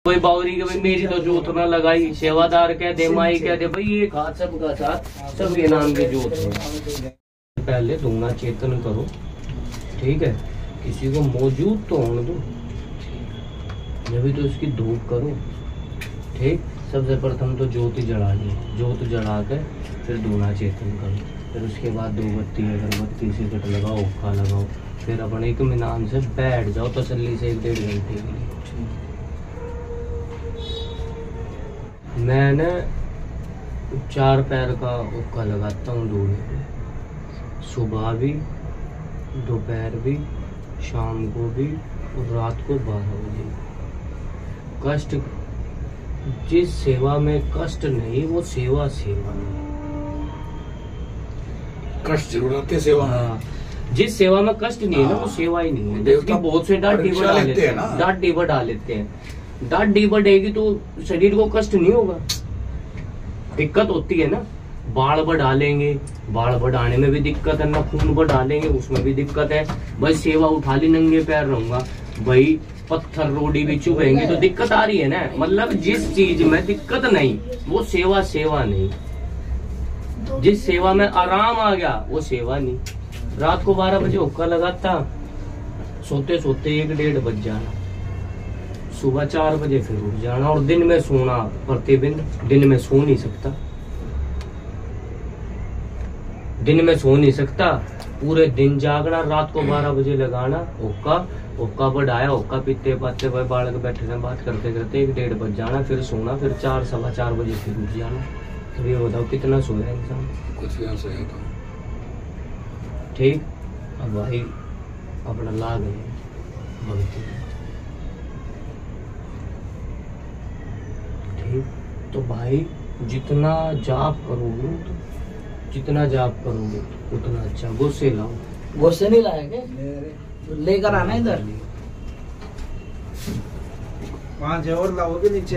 कोई बावरी के भाई मेरी तो जोत ना लगाई, सेवादार कह दे, माई कह दे, भाई ये हाथ सबका साथ सबके नाम की जोत है। पहले धुआं चेतन करो, ठीक है, किसी को मौजूद तो होने दो, जब तो इसकी धूप करो, ठीक। सबसे प्रथम तो ज्योति जला ली, ज्योत जला कर फिर धुआं चेतन करो, फिर उसके बाद दो बत्ती अगरबत्ती सिगरेट लगाओ, हुक्का लगाओ, फिर अपने इत्मीनान से बैठ जाओ तसल्ली से 1-1.5 घंटे के लिए। मैंने 4 पैर का हुक्का लगाता हूँ दूर पे, सुबह भी, दोपहर भी, शाम को भी और रात को 12 बजे। कष्ट, जिस सेवा में कष्ट नहीं वो सेवा नहीं। कष्ट जरूर आते सेवा। हाँ, जिस सेवा में कष्ट नहीं है ना वो सेवा ही नहीं है। देवता बहुत से डांट डीबा डाल लेते हैं, डांट डीबा डाल लेते हैं। डांट डीबा देगी तो शरीर को कष्ट नहीं होगा, दिक्कत होती है ना। बाढ़ बढ़ा लेंगे, बाढ़ बढ़ाने में भी दिक्कत है ना, खून बढ़ा लेंगे उसमें भी दिक्कत है। भाई सेवा उठा ली नंगे पैर रहूंगा, भाई पत्थर रोडी भी चुभेंगे तो दिक्कत आ रही है ना। मतलब जिस चीज में दिक्कत नहीं वो सेवा नहीं। जिस सेवा में आराम आ गया वो सेवा नहीं। रात को 12 बजे हुक्का लगाता, सोते सोते 1-1.5 बज जाना, सुबह 4 बजे फिर उठ जाना, और दिन में सोना प्रतिदिन। दिन में सो नहीं सकता, दिन में सो नहीं सकता, पूरे दिन जागना, रात को 12 बजे लगाना हुक्का बढ़ाया, हुक्का पीते पाते भाई बालक बैठे रहे, बात करते करते 1-1.5 बज जाना, फिर सोना, फिर 4-4:15 बजे फिर उठ जाना। तो ये बताओ कितना सोया इंसान? कुछ भी सोया तो ठीक। अब भाई अपना ला गए भक्ति, ठीक। तो भाई जितना जाप करोगे उतना अच्छा। गुस्से लाओ, गुस्से नहीं लाएंगे, लेकर आना इधर 5 और लाओगे नीचे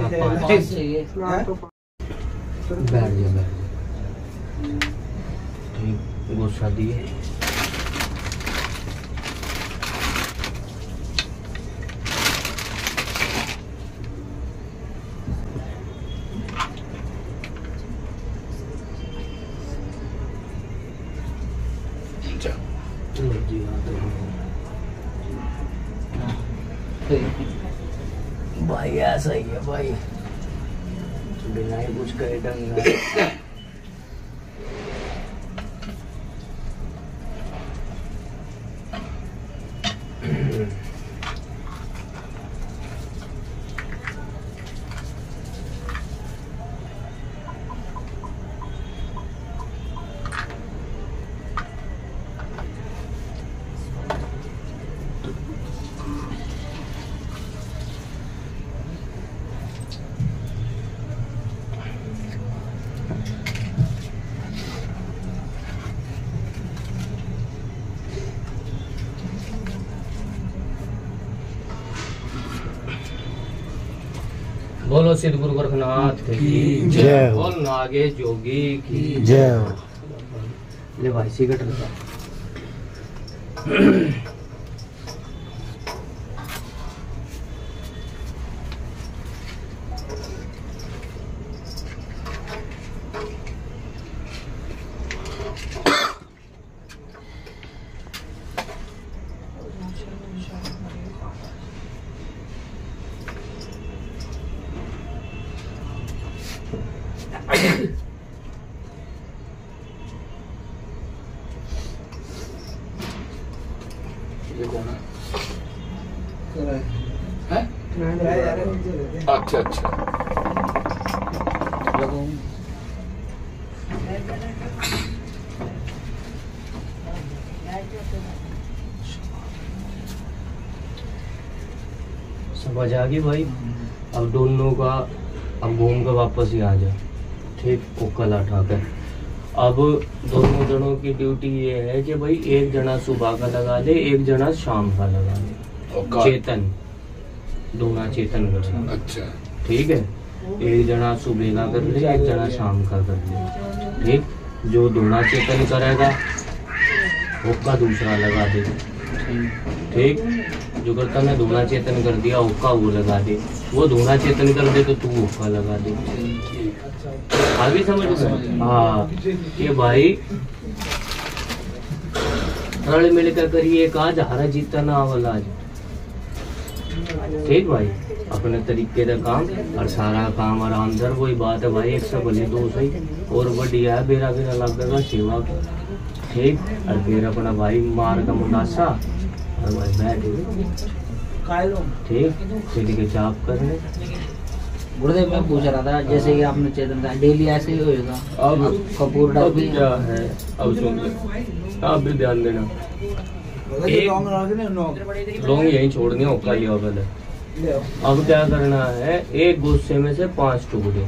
से। बैठ जा, ठीक। गुस्सा दिए, भाई ऐसा ही है भाई, बिना ही कुछ करे डंगा। बोलो सिद्ध गुरु गोरखनाथ की जय, बोल नागे जोगी की जय। ले भाई सिगरेट लगा। ये कौन है? अच्छा समझ आ गई भाई। अब दोनों का अब घूम कर वापस ही आ जा, ठीक। कोकल उठाकर अब दोनों जनों की ड्यूटी ये है कि भाई एक जना सुबह का लगा ले, एक जना शाम का लगा ले। चेतन, दोनों चेतन कर। अच्छा, ठीक है। एक जना सुबह का कर ले, एक जना शाम का कर ले, ठीक। जो दोनों चेतन करेगा उसका दूसरा लगा दे, ठीक। जो करता मैं धूना चेतन कर दिया, हुक्का वो लगा दे, वो धूना चेतन कर दे तो तू हुक्का लगा दे। आगे समझ में? हाँ कि भाई रल मिलकर करिए काज, हारा जीता ना वाला आज। ठीक भाई, अपने तरीके का काम और सारा काम आराम से, वही बात है भाई, एक से भले दो सही और बढ़िया है, बेरा बेरा लगेगा सेवा को। ठीक, और फिर अपना भाई मार का मुंडासा और भाई बैठ ठीक, चलिए के चाप करने। गुरुदेव मैं पूछ रहा था, जैसे कि आपने चेतन का डेली ऐसे ही होएगा, अब कपूर डाल अब क्या है, अब सुन ले, आप भी ध्यान देना। लौंग यही छोड़नी है, हुक्का लिया पहले। अब क्या करना है, एक गुस्से में से 5 टुकड़े,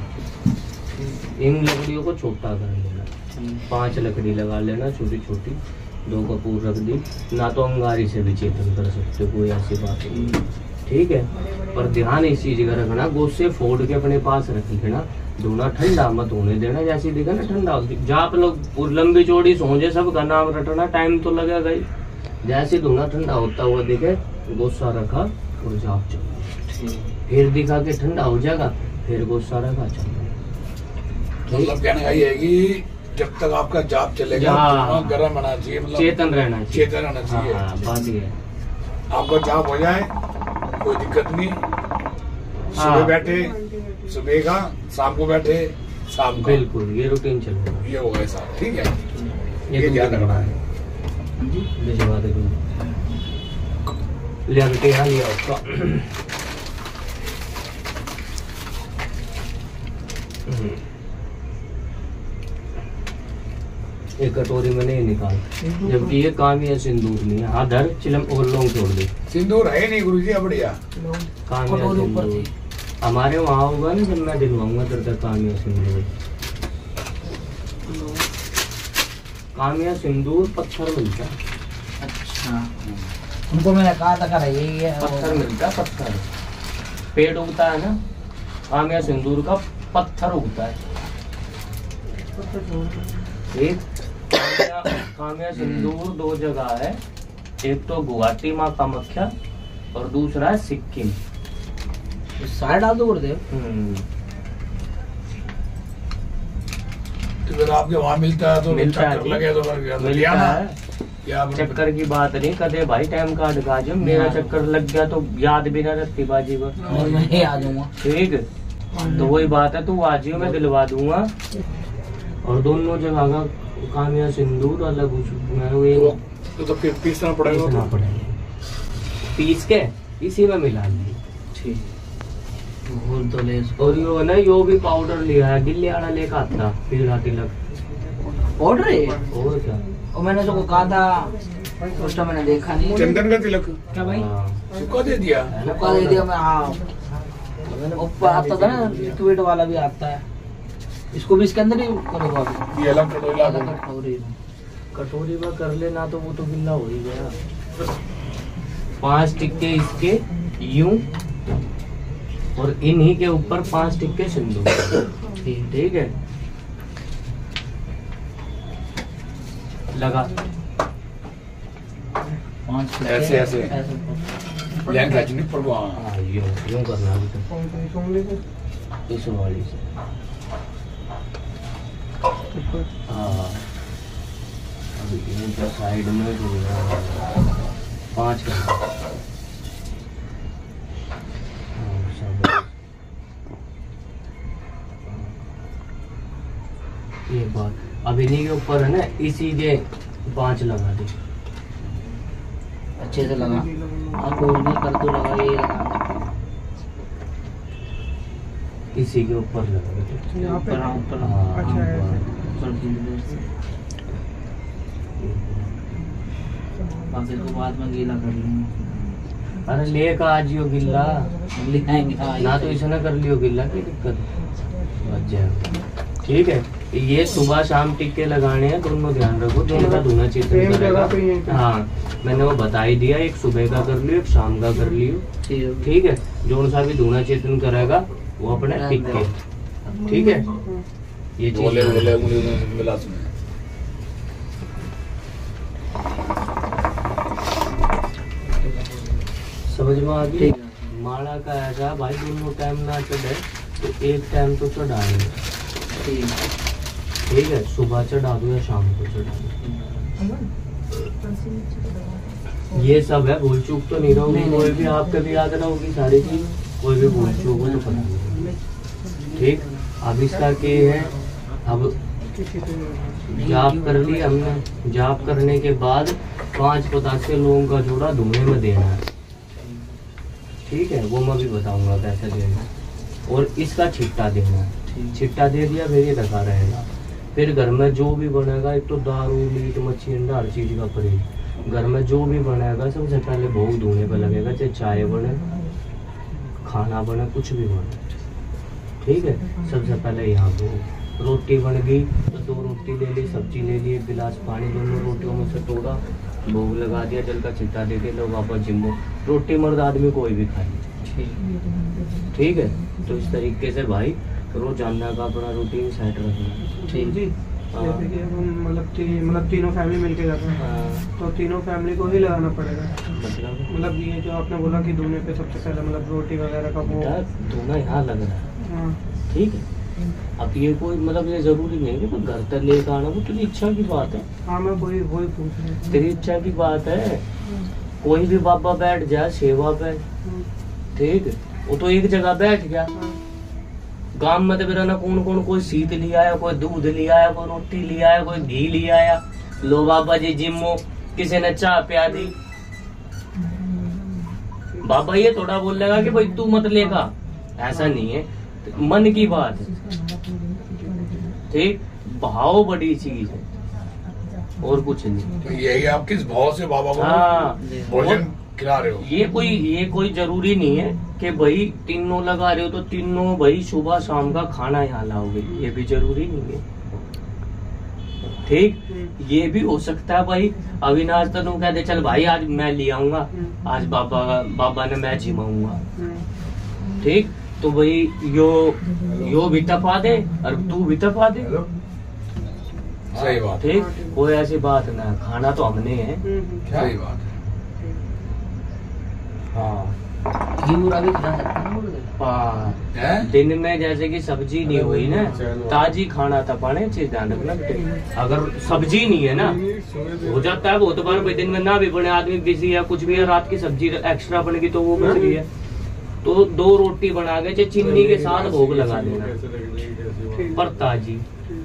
इन लकड़ियों को छोटा कर लेना, 5 लकड़ी लगा लेना छोटी छोटी, 2 कपूर रख दी, ना तो अंगारी से भी चेतन कर सकते, कोई ऐसी बात नहीं। ठीक है, पर ध्यान इस चीज का रखना, गुस्से फोड़ के अपने पास रख लेना, धुना ठंडा मत होने देना। जैसे देखा ना ठंडा, जहाँ आप लोग लंबी चौड़ी सोचे सबका नाम रटना, टाइम तो लगेगा ही। जैसे धुना ठंडा होता हुआ देखे, गुस्सा रखा और जाप चल, फिर दिखा के ठंडा हो जाएगा, फिर गुस्सा रखा चल। मतलब कहने का ये है कि जब तक आपका जाप चलेगा गर्म रहना चाहिए, मतलब चेतन रहना चाहिए, चेतन रहना चाहिए। हाँ, बात ये है। आपका जाप हो जाए कोई दिक्कत नहीं, सुबह बैठे सुबह का, शाम को बैठे शाम को, बिल्कुल ये रूटीन चलेगा, ये होगा ऐसा। ठीक है, ये ध्यान रखना है। भिजवा दे लिया बेटे, यहाँ लिया उसका। एक कटोरी में नहीं निकाल, जबकि ये काम ही है, सिंदूर नहीं है। हाँ धर, चिलम और लौंग छोड़ दे। सिंदूर है नहीं गुरुजी, बढ़िया काम है सिंदूर, हमारे वहाँ होगा ना, जब मैं दिलवाऊंगा तेरे तक कामिया सिंदूर। कामिया सिंदूर पत्थर मिलता है। अच्छा, उनको मैंने कहा था कर यही है, पत्थर मिलता है, पत्थर पेड़ उगता है ना, कामिया सिंदूर का पत्थर उगता है। एक कामिया सिंदूर 2 जगह है, एक तो गुवाहाटी माँ कामाख्या और दूसरा है सिक्किम। सारे डाल दो गुरुदेव। तो फिर आपके वहाँ मिलता है तो मिलता है, लगे तो मिलता है। चक्कर की बात नहीं कदे भाई, टाइम काट का जो मेरा चक्कर लग गया तो याद भी ना रखती बाजी पर, मैं आ जाऊंगा। ठीक, तो वही बात है, तू आज मैं दिलवा दूंगा। और दोनों जगह का कामिया सिंदूर अलग तो फिर पीसना पड़ेगा, पीस के इसी में मिला दी। ठीक, भूल तो ले। और यो ना, यो भी पाउडर लिया है, गिल्ली आड़ा लेकर आता पीला तिलक पाउडर है, और क्या। और मैंने उसको कहा था, उस टाइम मैंने देखा नहीं। चंदन का तिलक क्या भाई, सुखा दे दिया, सुखा दे दिया मैं। हाँ, ऊपर आता था ना लिक्विड वाला भी आता है, इसको भी इसके अंदर ही करोगा अभी। ये अलग कटोरा कटोरी में कर लेना तो वो तो गिल्ला हो ही गया। 5 टिक्के इसके यूं, और इन्हीं के ऊपर 5 टिक्के सिंदूर। ठीक है, लगा 5 ऐसे ऐसे लाइन खींचनी पड़ेगा। हाँ, यूं करना अभी तो इस वाली से। हाँ, अभी इनका साइड में 5 करना। ये बात अब इन्हीं के ऊपर है ना, इसी के 5 लगा दे अच्छे से लगा। आप कोई नहीं कर तो लगा, ये लगा इसी के ऊपर लगा दे, यहाँ पे। ऊपर। हाँ, अच्छा है। बाकी को बाद में गीला कर लूंगा। अरे ले का आज यो गिल्ला ले आएंगे। हाँ, ना, तो इसे ना कर लियो गिल्ला की दिक्कत बच जाएगा। ठीक है, ये सुबह शाम टिक्के लगाने हैं, दोनों ध्यान रखो, दोनों का धुना चेतन करेगा। हाँ, मैंने वो बता ही दिया, एक सुबह का कर लियो, एक शाम का कर लियो। ठीक है, जो सा भी धुना चेतन करेगा वो अपने टिक्के। ठीक है, ये बोले बोले मिला सुने। समझ में आ गई। माला का ऐसा भाई दोनों टाइम ना चढ़े तो एक टाइम तो चढ़ा दो, ठीक है, सुबह चढ़ा दो या शाम को चढ़ा दो। ये सब है, भूल चूक तो नहीं रहोगी, कोई भी आपके भी याद रहोगी सारी चीज, कोई भी भूल चूक हो तो पता नहीं, ठीक। अब इसका क्या है, अब जाप कर ली हमने, जाप करने के बाद 5 पतासे लोगों का जोड़ा धुएं में देना है, ठीक है, वो मैं भी बताऊंगा कैसे देना। और इसका छिट्टा देना है, छिट्टा दे दिया फिर ये रखा रहेगा। फिर घर में जो भी बनेगा, एक तो दारू मीट मच्छी अंडा हर चीज का परहेज, घर में जो भी बनेगा सबसे पहले भोग धोने पर लगेगा, चाहे चाय बने, खाना बने, कुछ भी बने, ठीक है। सबसे पहले यहाँ भोग, रोटी बन गई तो 2 रोटी ले ली, सब्जी ले ली, 1 गिलास पानी दोनों रोटियों में से तोड़ा, भोग लगा दिया, जल का छिट्टा दे के लोग वापस जिम्मो। रोटी मर्द आदमी कोई भी खाए, ठीक है। तो इस तरीके से भाई रोजाना का अपना रूटीन सेट रखना, ठीक जी। जैसे कि मतलब तीनों फैमिली मिलके जाते हैं, तो तीनों फैमिली को ही लगाना पड़ेगा। मतलब ये जो आपने बोला कि धोने पे सबसे पहले मतलब रोटी वगैरह का वो धोना यहाँ लग रहा है, ठीक है। अब ये कोई मतलब ये जरूरी नहीं है कि घर तक लेकर आना, वो तेरी इच्छा की बात है। हाँ मैं वही पूछ रहा हूँ, तेरी इच्छा की बात है। कोई भी बाबा बैठ जाए सेवा पे, ठीक है, वो तो एक जगह बैठ गया। गांव में तो मेरा ना कौन कौन, कोई सीत लिया आया, कोई दूध लिया आया, कोई रोटी लिया आया, कोई घी लिया आया, लो बाबा जी जिम्मो, किसी ने चाय पिया दी। बाबा ये थोड़ा बोल लेगा कि भाई तू मत लेगा, ऐसा नहीं है, मन की बात है, ठीक। भाव बड़ी चीज है और कुछ नहीं। तो यही आप किस भाव से बाबा को भोजन खिला रहे हो? ये कोई जरूरी नहीं है कि भाई तीनों लगा रहे हो तो तीनों भाई सुबह शाम का खाना यहाँ लाओगे, ये भी जरूरी नहीं है, ठीक। ये भी हो सकता है भाई अविनाश तनु कहते चल भाई आज मैं ले आऊंगा, आज बाबा ने मैं जिमाऊंगा, ठीक। तो भाई यो भी तपा दे और तू भी तपा दे, सही बात, ठीक। कोई ऐसी बात ना, खाना तो हमने है, सही बात। हाँ हाँ। दिन में जैसे कि सब्जी नहीं हुई ना, ताजी खाना तपाने चीज ध्यान रखना। अगर सब्जी नहीं है ना, हो जाता है बहुत बार दिन में ना भी बने, आदमी बिजी है कुछ भी है, रात की सब्जी एक्स्ट्रा बन गई तो वो बच रही है, तो 2 रोटी बना के चीनी के साथ भोग लगा देना, पर ताजी।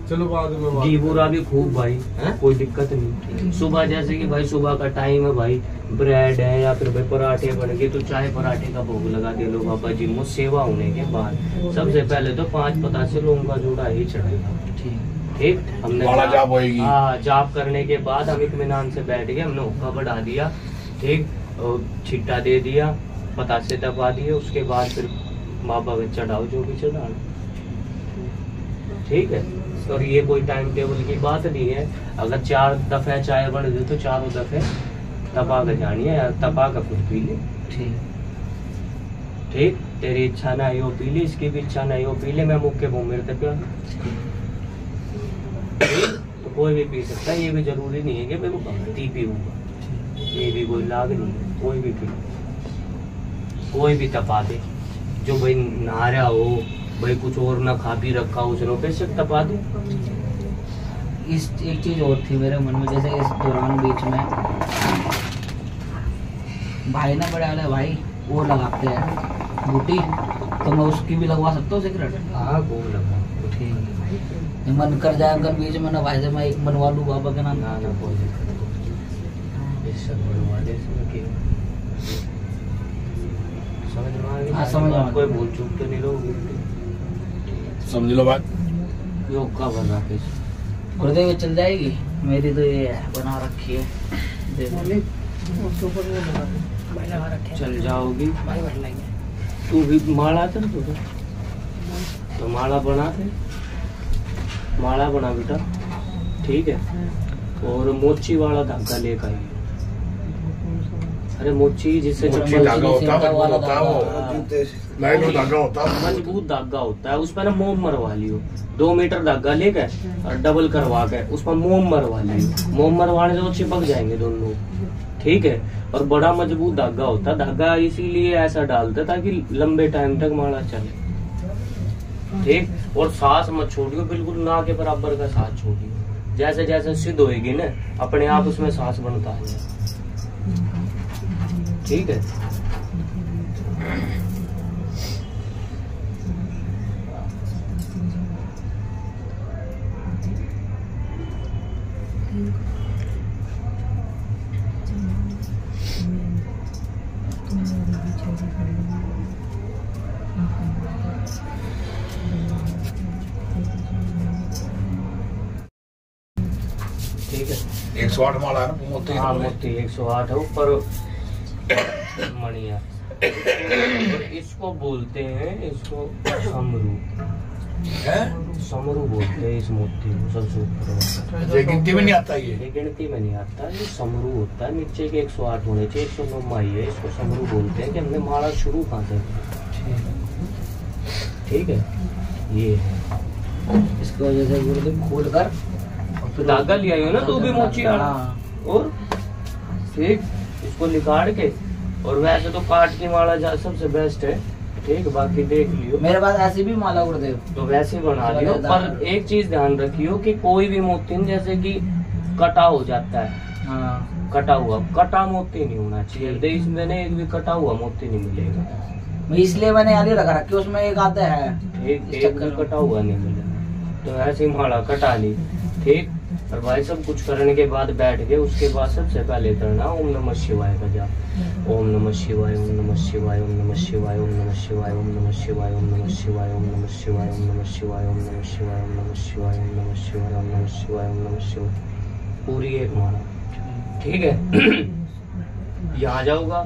चलो बाद में घी बूरा भी खूब भाई, कोई दिक्कत नहीं। सुबह जैसे कि भाई सुबह का टाइम है भाई, ब्रेड है या फिर भाई पराठे बन गए तो चाय पराठे का भोग लगा दे लो बाबा जी मुझ सेवा होने के बाद। सबसे पहले तो 5 पतासे लोगों का जोड़ा ही चढ़ेगा, ठीक। हमने जाप करने के बाद हम इत्मीनान से बैठ गए, हमने हुक्का बढ़ा दिया, ठीक, और छिट्टा दे दिया, पतासे दबा दिए, उसके बाद फिर बाबा पे चढ़ाओ जो भी चढ़ाओ, ठीक है। और ये कोई टाइम टेबल की बात नहीं है, अगर 4 दफे चाय बन गई तो 4 दफे तपा कर जानी है, तपा कर खुद पी ले, ठीक। तेरी इच्छा ना हो पी ली, इसकी भी इच्छा ना हो पी ले, मैं मुख के मुँह मेरे पे तो कोई भी पी सकता है, ये भी जरूरी नहीं है कि मैं वो भक्ति पीऊंगा, ये भी कोई लाग नहीं है, कोई भी पी, कोई भी तपा दे, जो भाई नहा रहा हो भाई कुछ और ना खा पी रखा हो, चलो कैसे तपा दे। इस एक चीज और थी मेरे मन में, जैसे इस दौरान बीच में भाई ना बड़े वाले भाई वो लगाते हैं बूटी, तो मैं उसकी भी लगवा सकता हूँ सिगरेट? हाँ वो लगा, ठीक। मन कर जाए अगर बीच में ना भाई से मैं एक बनवा लूँ बाबा के नाम, ना कोई दिक्कत बनवा दे, समझ में आ गई? हाँ समझ में, कोई भूल चूक तो नहीं लोगे, समझ लो बात। योग का बना के गुरुदेव चल जाएगी मेरी, तो ये है बना रखी है, चल जाओगी। तू भी माला था तो माला बना थे, माला बना बेटा, ठीक है। और मोची वाला धागा लेकर आई अरे मोची जिससे मोची धागा होता है, मजबूत होता है वो, नायलॉन धागा होता है, मजबूत धागा होता है, उस पर ना मोम मरवा लियो। 2 मीटर धागा लेकर और डबल करवा के उस पर मोम मरवा लियो। मोम मरवाने से वो चिपक जाएंगे दोनों, ठीक है। और बड़ा मजबूत धागा होता है, धागा इसीलिए ऐसा डालता ताकि लंबे टाइम तक माला चले, ठीक। और सांस मत छोड़ियो, बिल्कुल ना के बराबर का सांस छोड़ियो। जैसे जैसे सिद्ध होएगी ना अपने आप उसमें सांस बनता है, ठीक है। ठीक है 108 माला है ना मोती। हाँ मोती 108 है ऊपर मणिया। इसको बोलते हैं, इसको समरू है, समरू बोलते हैं इस मोती को, सबसे ऊपर। ये गिनती में नहीं आता, ये गिनती में नहीं आता, ये समरू होता है। नीचे के 108 होने चाहिए, 109 माई है, इसको समरू बोलते हैं कि हमने माला शुरू कहाँ से, ठीक है। ये है इसकी वजह से गुरुदेव खोल कर धागा लिया हो ना तू भी मोची आड़ा, और ठीक इसको निकाल के। और वैसे तो काट की माला सबसे बेस्ट है, ठीक। बाकी देख लियो, मेरे पास ऐसी भी माला गुरुदेव, तो वैसे बना लियो। पर एक चीज ध्यान रखियो कि कोई भी मोती जैसे कि कटा हो जाता है, हाँ कटा मोती नहीं होना चाहिए। देश में एक भी कटा हुआ मोती नहीं मिलेगा, इसलिए मैंने आगे रखा कि उसमें एक आता है, ठीक। एक भी कटा हुआ नहीं मिलेगा, तो ऐसी माला कटा ली, ठीक। और भाई सब कुछ करने के बाद बैठ गए, उसके बाद सबसे पहले करना ओम नमः शिवाय का जाप। ओम नमः शिवाय, ओम नमः शिवाय, ओम नमः शिवाय, ओम नमः शिवाय, ओम नमः शिवाय, ओम नमः शिवाय, ओम नमः शिवाय, ओम नमः शिवाय, ओम नमः शिवाय, ओम नमः शिवाय, ओम नमः शिवाय, ओम नमः शिवाय, ओम नमः शिवाय, पूरी एक माला, ठीक है। यहाँ जाऊंगा,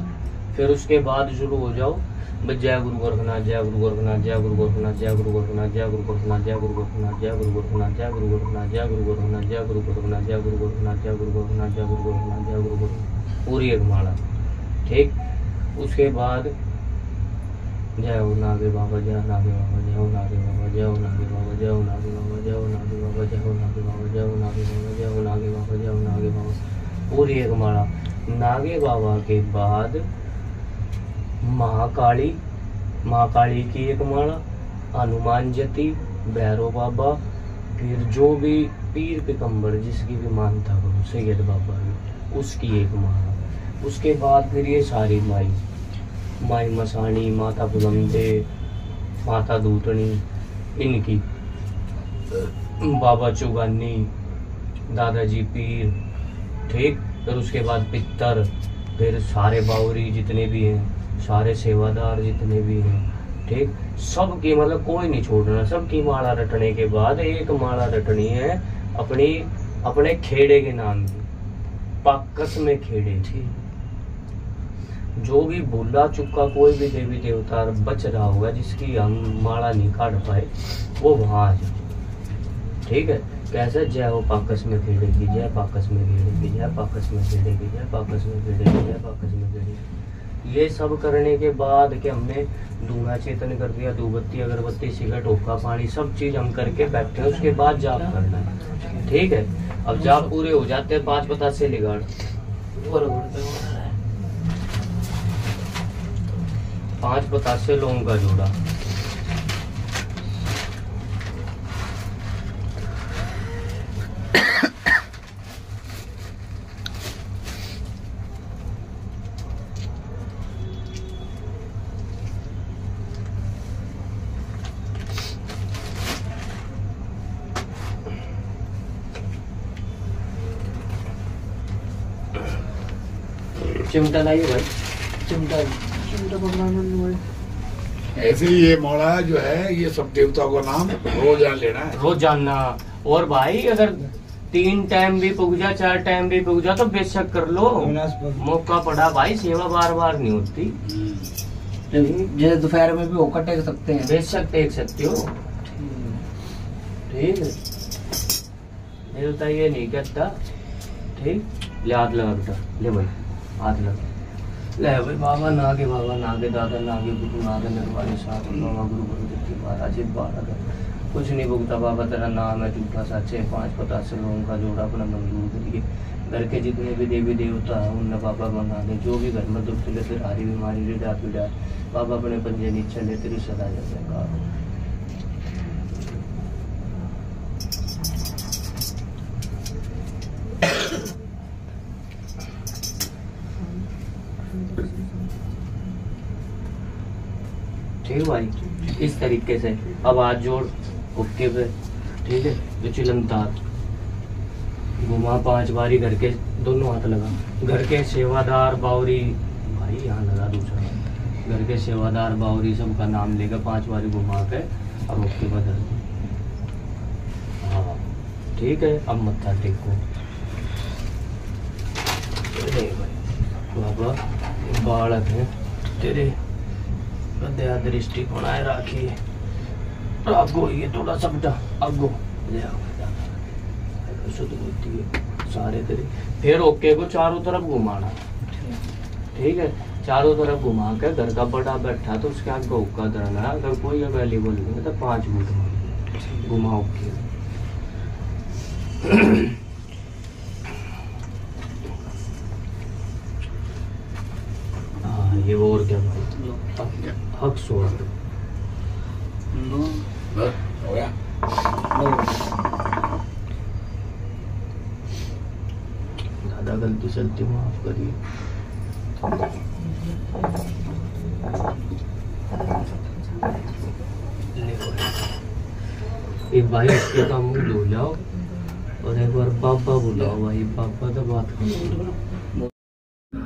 फिर उसके बाद शुरू हो जाओ जय गुरु गोरखनाथ, जय गुरु गोरखनाथ, जय गुरु गोरखनाथ, जय गुरु गोरखनाथ, जय गुरु गोरखनाथ, जय गुरु गोरखनाथ, जय गुरु गोरखनाथ, जय गुरु गोरखनाथ, जय गुरु गोरखनाथ, जय गुरु गोरखनाथ, जय गुरु गोरखनाथ, जय गुरु गोरखनाथ, जय गुरु गोरखनाथ, जय गुरु गोरखनाथ, पूरी एक माला, ठीक। उसके बाद जय हो नागे बाबा, जय नागे बाबा, जय हो नागे बाबा, जय हो नागे बाबा, जय हो नागे बाबा, जय हो नागे बाबा, जय हो नागे बाबा, जय हो नागे बाबा, जय हो नागे बाबा, जय हो नागे बाबा, पूरी एक माला। नागे बाबा के बाद महाकाली, महाकाली की एक माला, हनुमान जती, भैरव बाबा, फिर जो भी पीर पिकम्बर जिसकी भी मानता करो, सैयद बाबा की, उसकी एक माला। उसके बाद फिर ये सारी माई मसानी, माता बुलंदे, माता दूतनी, इनकी, बाबा चुगानी, दादाजी पीर, ठीक। फिर उसके बाद पितर, फिर सारे बावरी जितने भी हैं, सारे सेवादार जितने भी हैं, ठीक। सबकी मतलब कोई नहीं छोड़ना, सबकी माला रटने के बाद एक माला रटनी है अपने खेड़े के नाम की, पाकस में खेड़े, जो भी भूला चुका कोई भी देवी देवता बच रहा होगा जिसकी हम माला नहीं काट पाए, वो वहां आ जाए, ठीक है। कैसे जय हो पाकस में खेड़े की, जय पाकस में खेड़े की, जय पाकस में खेड़े की, जय पाकस में खेड़े की, जय पाकस में खेड़े की। ये सब करने के बाद कि हमने धूना चेतन कर दिया, धूपबत्ती अगरबत्ती सिगरेट हुक्का पानी सब चीज हम करके बैठे हैं। उसके बाद जाप करना है, ठीक है। अब जाप पूरे हो जाते हैं, 5 बतासे लिगाड़, 5 बतासे लौंग का जोड़ा, चिमटा लाइए भाई, चिमटा भगवान। ऐसे ही ये माला जो है ये सब देवताओं का नाम रोजाना लेना है, रोजाना। और भाई अगर 3 टाइम भी पुग जा, 4 टाइम भी पुग जा तो बेशक कर लो, मौका पड़ा भाई, सेवा बार बार नहीं होती। जैसे दोपहर में भी होकर टेक सकते हैं, बेशक टेक सकते हो, ठीक है। देवता ये नहीं कहता, ठीक। ले हाथ लगा बेटा, ले भाई हाथ लगा, ले भाई बाबा नागे दादा नागे गुरु नागे निर्वाणी साथ बाबा गुरु गुरुदत्त महाराज बारह कुछ नहीं भुगता बाबा तेरा नाम है झूठा सच्चे 5 पता से लोगों का जोड़ा अपना मंजूर करिए। घर के जितने भी देवी देवता है उनने बाबा बना दे, जो भी घर में दुख ले तेरी हारी बीमारी रे जात बिड़ा बाबा अपने पंजे नीचे ले तेरी सदा जाएगा। ठीक भाई, इस तरीके से अब हाथ जोड़ ओके पे, ठीक है। तो चिलमतार घुमा 5 बारी, घर के दोनों हाथ लगा, घर के सेवादार बावरी भाई यहाँ लगा दूसरा, घर के सेवादार बावरी सबका नाम लेकर 5 बारी घुमा के अब ओके बदल। हाँ ठीक है, अब मत्था टेको। बाबा बालक है तेरे दया दृष्टि बनाए राखिए, आगो ये थोड़ा सा बेटा आगो ले आओ शुद्ध बुद्धि है सारे तेरे। फिर ओके को चारों तरफ घुमाना, ठीक है। चारों तरफ घुमा कर घर का बड़ा बैठा तो उसके आगे हुक्का धरना, अगर कोई अवेलेबल नहीं है तो 5 मिनट घुमा ओके। हाँ ये वो और क्या भाई हक सोच हो गया। दादा गलती चलती माफ करिए। एक भाई इसके का मुंह धो जाओ और एक बार पापा बुलाओ भाई, पापा तो बात करो।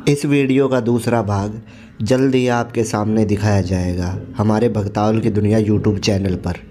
इस वीडियो का दूसरा भाग जल्द ही आपके सामने दिखाया जाएगा हमारे भक्तावल की दुनिया यूट्यूब चैनल पर।